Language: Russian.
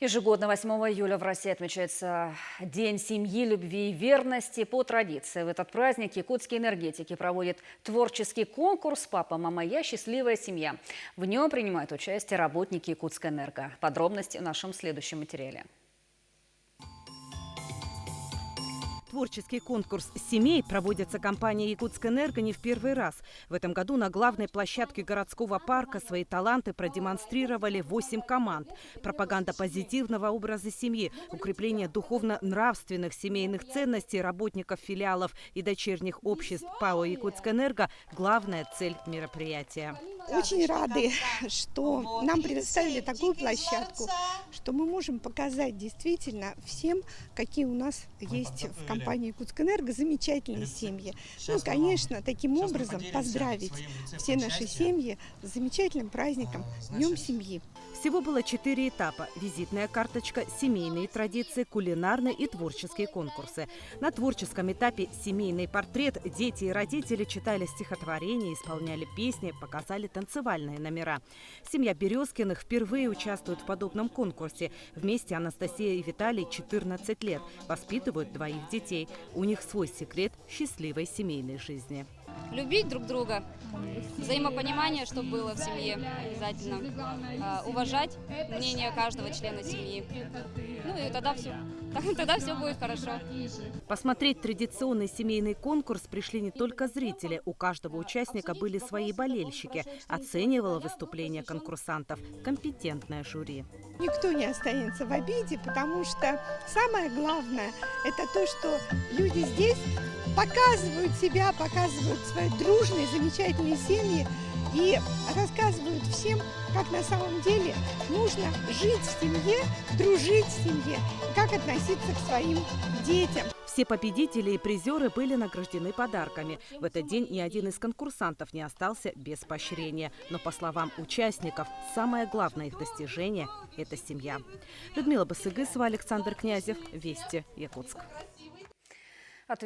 Ежегодно 8 июля в России отмечается День семьи, любви и верности. По традиции в этот праздник якутские энергетики проводят творческий конкурс «Папа, мама, я. Счастливая семья». В нем принимают участие работники Якутскэнерго. Подробности в нашем следующем материале. Творческий конкурс семей проводится компанией «Якутскэнерго» не в первый раз. В этом году на главной площадке городского парка свои таланты продемонстрировали 8 команд. Пропаганда позитивного образа семьи, укрепление духовно-нравственных семейных ценностей работников филиалов и дочерних обществ ПАО «Якутскэнерго» – главная цель мероприятия. Очень рады, что нам предоставили такую площадку, что мы можем показать действительно всем, какие у нас есть в компании «Якутскэнерго» замечательные семьи. Ну, конечно, таким образом поздравить все наши семьи с замечательным праздником Днем семьи. Всего было 4 этапа – визитная карточка, семейные традиции, кулинарные и творческие конкурсы. На творческом этапе «Семейный портрет» дети и родители читали стихотворения, исполняли песни, показали танцевальные номера. Семья Березкиных впервые участвует в подобном конкурсе. Вместе Анастасия и Виталий 14 лет. Воспитывают 2 детей. У них свой секрет счастливой семейной жизни. Любить друг друга, взаимопонимание, чтобы было в семье обязательно, уважать мнение каждого члена семьи. Ну и тогда все будет хорошо. Посмотреть традиционный семейный конкурс пришли не только зрители. У каждого участника были свои болельщики. Оценивало выступление конкурсантов компетентное жюри. Никто не останется в обиде, потому что самое главное – это то, что люди здесь показывают себя, показывают свои дружные, замечательные семьи и рассказывают всем, как на самом деле нужно жить в семье, дружить в семье, как относиться к своим детям. Все победители и призеры были награждены подарками. В этот день ни один из конкурсантов не остался без поощрения. Но, по словам участников, самое главное их достижение – это семья. Людмила Басыгысова, Александр Князев. Вести, Якутск.